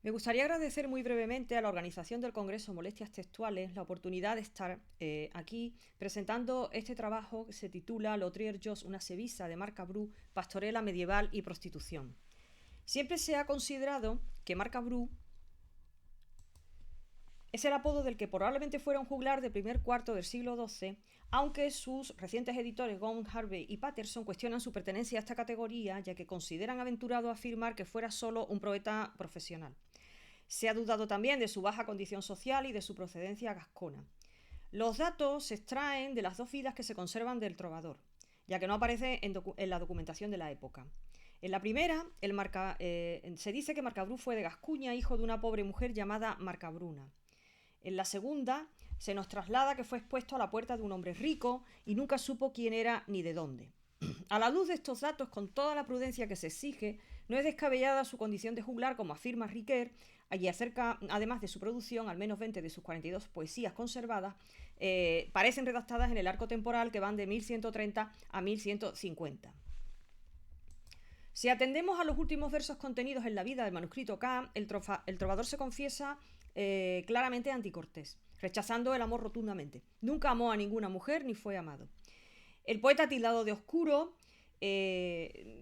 Me gustaría agradecer muy brevemente a la organización del Congreso Molestias Textuales la oportunidad de estar aquí presentando este trabajo que se titula L'Autrier Jos, una sevisa de Marc Abreu, pastorela medieval y prostitución. Siempre se ha considerado que Marc Abreu es el apodo del que probablemente fuera un juglar del primer cuarto del siglo XII, aunque sus recientes editores Gone, Harvey y Patterson cuestionan su pertenencia a esta categoría, ya que consideran aventurado afirmar que fuera solo un poeta profesional. Se ha dudado también de su baja condición social y de su procedencia gascona. Los datos se extraen de las dos vidas que se conservan del trovador, ya que no aparece en la documentación de la época. En la primera, se dice que Marcabrú fue de Gascuña, hijo de una pobre mujer llamada Marcabruna. En la segunda, se nos traslada que fue expuesto a la puerta de un hombre rico y nunca supo quién era ni de dónde. A la luz de estos datos, con toda la prudencia que se exige, no es descabellada su condición de juglar, como afirma Riquer, y acerca, además de su producción, al menos 20 de sus 42 poesías conservadas parecen redactadas en el arco temporal que van de 1130 a 1150. Si atendemos a los últimos versos contenidos en la vida del manuscrito K, el trovador se confiesa claramente anticortés, rechazando el amor rotundamente. Nunca amó a ninguna mujer ni fue amado. El poeta tildado de oscuro,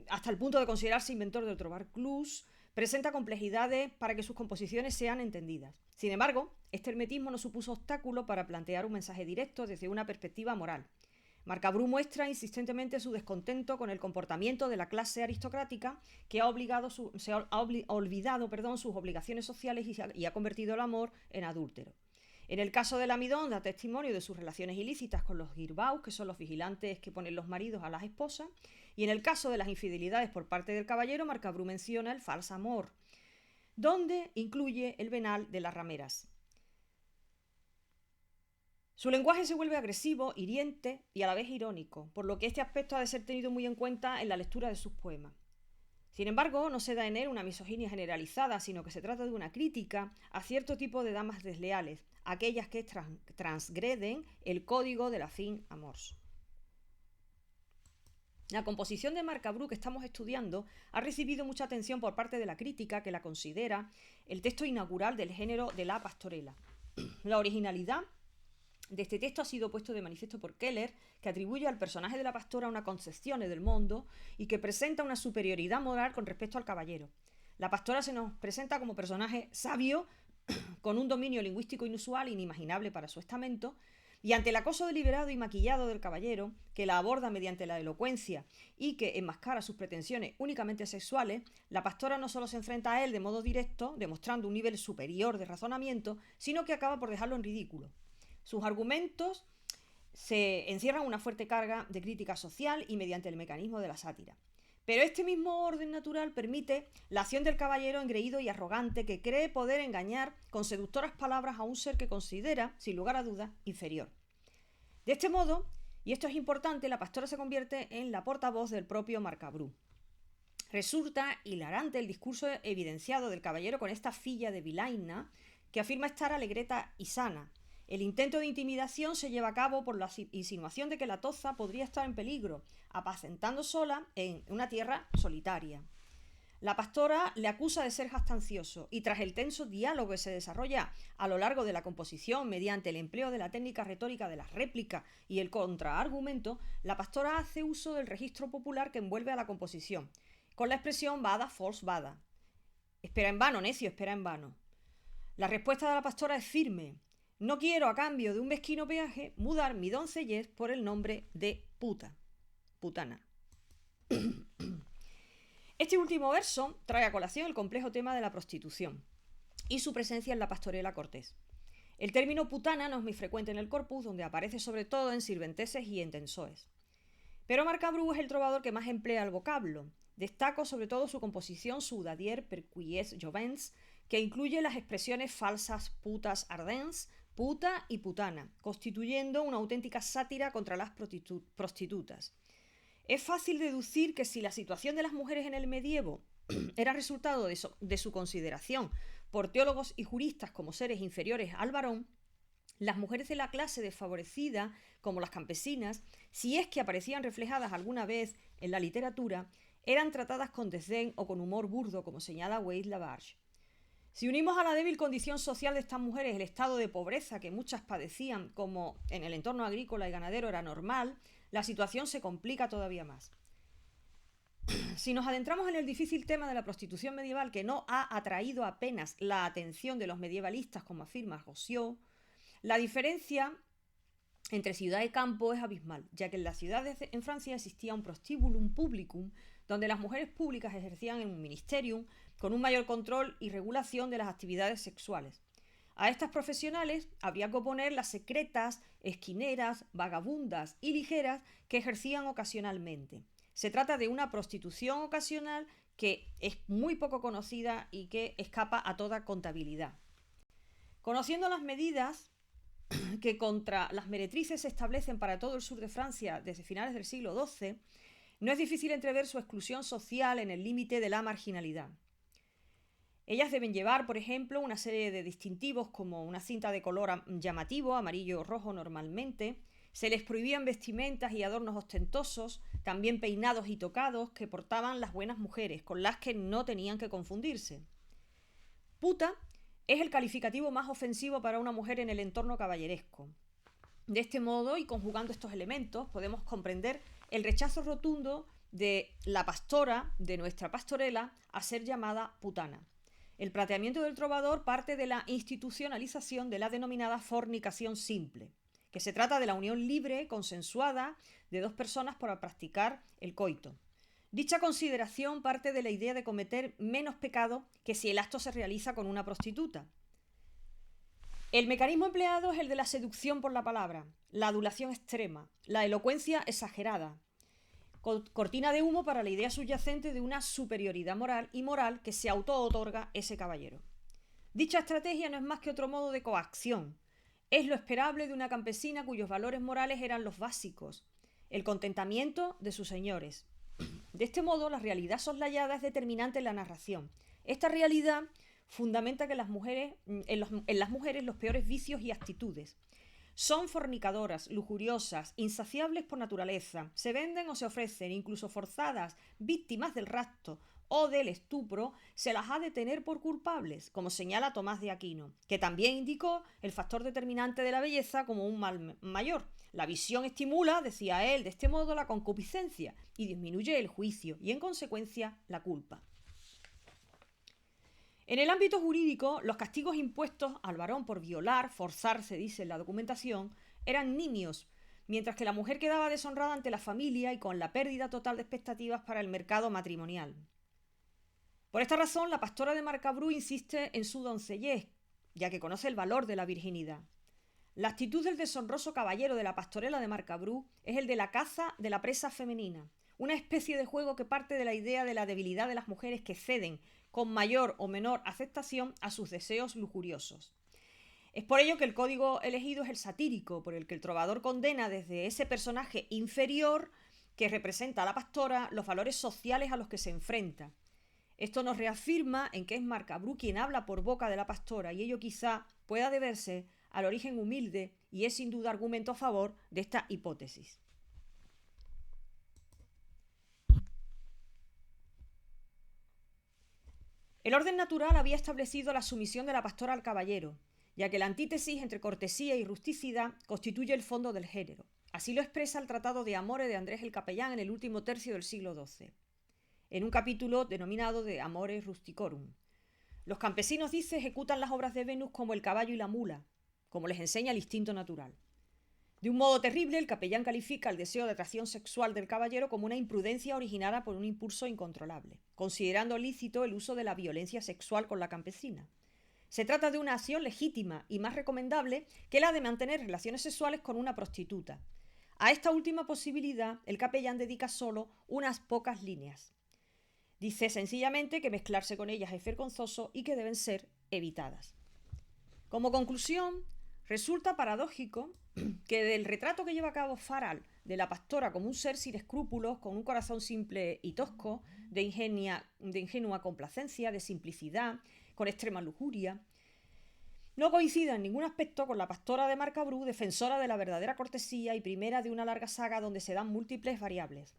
hasta el punto de considerarse inventor del trobar clus, presenta complejidades para que sus composiciones sean entendidas. Sin embargo, este hermetismo no supuso obstáculo para plantear un mensaje directo desde una perspectiva moral. Marcabrú muestra insistentemente su descontento con el comportamiento de la clase aristocrática que ha olvidado sus obligaciones sociales y ha convertido el amor en adúltero. En el caso del Amidón da testimonio de sus relaciones ilícitas con los girbaus, que son los vigilantes que ponen los maridos a las esposas, y en el caso de las infidelidades por parte del caballero, Marcabrú menciona el falso amor, donde incluye el venal de las rameras. Su lenguaje se vuelve agresivo, hiriente y a la vez irónico, por lo que este aspecto ha de ser tenido muy en cuenta en la lectura de sus poemas. Sin embargo, no se da en él una misoginia generalizada, sino que se trata de una crítica a cierto tipo de damas desleales, aquellas que transgreden el código de la fin amors. La composición de Marcabrú que estamos estudiando ha recibido mucha atención por parte de la crítica, que la considera el texto inaugural del género de la pastorela. La originalidad de este texto ha sido puesto de manifiesto por Keller, que atribuye al personaje de la pastora una concepción del mundo y que presenta una superioridad moral con respecto al caballero. La pastora se nos presenta como personaje sabio, con un dominio lingüístico inusual, inimaginable para su estamento, y ante el acoso deliberado y maquillado del caballero, que la aborda mediante la elocuencia y que enmascara sus pretensiones únicamente sexuales, la pastora no solo se enfrenta a él de modo directo, demostrando un nivel superior de razonamiento, sino que acaba por dejarlo en ridículo. Sus argumentos se encierran una fuerte carga de crítica social y mediante el mecanismo de la sátira. Pero este mismo orden natural permite la acción del caballero engreído y arrogante que cree poder engañar con seductoras palabras a un ser que considera, sin lugar a dudas, inferior. De este modo, y esto es importante, la pastora se convierte en la portavoz del propio Marcabrú. Resulta hilarante el discurso evidenciado del caballero con esta filla de Vilaina, que afirma estar alegreta y sana. El intento de intimidación se lleva a cabo por la insinuación de que la toza podría estar en peligro, apacentando sola en una tierra solitaria. La pastora le acusa de ser jactancioso y tras el tenso diálogo que se desarrolla a lo largo de la composición mediante el empleo de la técnica retórica de la réplica y el contraargumento, la pastora hace uso del registro popular que envuelve a la composición, con la expresión vada, fors vada. Espera en vano, necio, espera en vano. La respuesta de la pastora es firme. No quiero, a cambio de un mezquino peaje, mudar mi doncellez por el nombre de puta. Putana. Este último verso trae a colación el complejo tema de la prostitución y su presencia en la pastorela cortés. El término putana no es muy frecuente en el corpus, donde aparece sobre todo en sirventeses y en tensoes. Pero Marcabrú es el trovador que más emplea el vocablo. Destaco sobre todo su composición Soudadier per quies jovens, que incluye las expresiones falsas putas ardens, puta y putana, constituyendo una auténtica sátira contra las prostitutas. Es fácil deducir que si la situación de las mujeres en el medievo era resultado de su consideración por teólogos y juristas como seres inferiores al varón, las mujeres de la clase desfavorecida, como las campesinas, si es que aparecían reflejadas alguna vez en la literatura, eran tratadas con desdén o con humor burdo, como señala Wade Labarge. Si unimos a la débil condición social de estas mujeres el estado de pobreza que muchas padecían, como en el entorno agrícola y ganadero era normal, la situación se complica todavía más. Si nos adentramos en el difícil tema de la prostitución medieval, que no ha atraído apenas la atención de los medievalistas, como afirma Rousseau, la diferencia entre ciudad y campo es abismal, ya que en las ciudades en Francia existía un prostíbulum publicum, donde las mujeres públicas ejercían un ministerium con un mayor control y regulación de las actividades sexuales. A estas profesionales habría que oponer las secretas, esquineras, vagabundas y ligeras que ejercían ocasionalmente. Se trata de una prostitución ocasional que es muy poco conocida y que escapa a toda contabilidad. Conociendo las medidas que contra las meretrices se establecen para todo el sur de Francia desde finales del siglo XII, no es difícil entrever su exclusión social en el límite de la marginalidad. Ellas deben llevar, por ejemplo, una serie de distintivos como una cinta de color llamativo, amarillo o rojo normalmente. Se les prohibían vestimentas y adornos ostentosos, también peinados y tocados que portaban las buenas mujeres, con las que no tenían que confundirse. Puta es el calificativo más ofensivo para una mujer en el entorno caballeresco. De este modo, y conjugando estos elementos, podemos comprender el rechazo rotundo de la pastora, de nuestra pastorela, a ser llamada putana. El planteamiento del trovador parte de la institucionalización de la denominada fornicación simple, que se trata de la unión libre, consensuada, de dos personas para practicar el coito. Dicha consideración parte de la idea de cometer menos pecado que si el acto se realiza con una prostituta. El mecanismo empleado es el de la seducción por la palabra, la adulación extrema, la elocuencia exagerada, cortina de humo para la idea subyacente de una superioridad moral y moral que se auto-otorga ese caballero. Dicha estrategia no es más que otro modo de coacción. Es lo esperable de una campesina cuyos valores morales eran los básicos, el contentamiento de sus señores. De este modo, la realidad soslayada es determinante en la narración. Esta realidad fundamenta que en las mujeres los peores vicios y actitudes. Son fornicadoras, lujuriosas, insaciables por naturaleza, se venden o se ofrecen, incluso forzadas, víctimas del rapto o del estupro, se las ha de tener por culpables, como señala Tomás de Aquino, que también indicó el factor determinante de la belleza como un mal mayor. La visión estimula, decía él, de este modo la concupiscencia y disminuye el juicio y, en consecuencia, la culpa. En el ámbito jurídico, los castigos impuestos al varón por violar, forzar, se dice en la documentación, eran nimios, mientras que la mujer quedaba deshonrada ante la familia y con la pérdida total de expectativas para el mercado matrimonial. Por esta razón, la pastora de Marcabrú insiste en su doncellez, ya que conoce el valor de la virginidad. La actitud del deshonroso caballero de la pastorela de Marcabrú es el de la caza de la presa femenina, una especie de juego que parte de la idea de la debilidad de las mujeres que ceden con mayor o menor aceptación a sus deseos lujuriosos. Es por ello que el código elegido es el satírico, por el que el trovador condena desde ese personaje inferior que representa a la pastora los valores sociales a los que se enfrenta. Esto nos reafirma en que es Marcabrú quien habla por boca de la pastora, y ello quizá pueda deberse al origen humilde y es sin duda argumento a favor de esta hipótesis. El orden natural había establecido la sumisión de la pastora al caballero, ya que la antítesis entre cortesía y rusticidad constituye el fondo del género. Así lo expresa el Tratado de Amore de Andrés el Capellán en el último tercio del siglo XII, en un capítulo denominado de Amore Rusticorum. Los campesinos, dice, ejecutan las obras de Venus como el caballo y la mula, como les enseña el instinto natural. De un modo terrible, el capellán califica el deseo de atracción sexual del caballero como una imprudencia originada por un impulso incontrolable, considerando lícito el uso de la violencia sexual con la campesina. Se trata de una acción legítima y más recomendable que la de mantener relaciones sexuales con una prostituta. A esta última posibilidad, el capellán dedica solo unas pocas líneas. Dice sencillamente que mezclarse con ellas es vergonzoso y que deben ser evitadas. Como conclusión, resulta paradójico que del retrato que lleva a cabo Farall de la pastora como un ser sin escrúpulos, con un corazón simple y tosco, de ingenua complacencia, de simplicidad, con extrema lujuria, no coincida en ningún aspecto con la pastora de Marcabrú, defensora de la verdadera cortesía y primera de una larga saga donde se dan múltiples variables.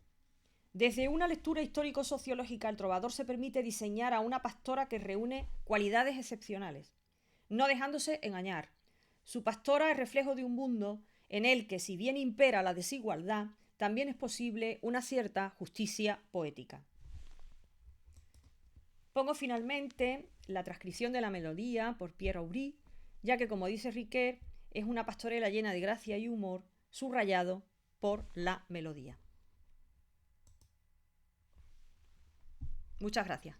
Desde una lectura histórico-sociológica, el trovador se permite diseñar a una pastora que reúne cualidades excepcionales, no dejándose engañar. Su pastora es reflejo de un mundo en el que, si bien impera la desigualdad, también es posible una cierta justicia poética. Pongo finalmente la transcripción de la melodía por Pierre Aubry, ya que, como dice Riquet, es una pastorela llena de gracia y humor, subrayado por la melodía. Muchas gracias.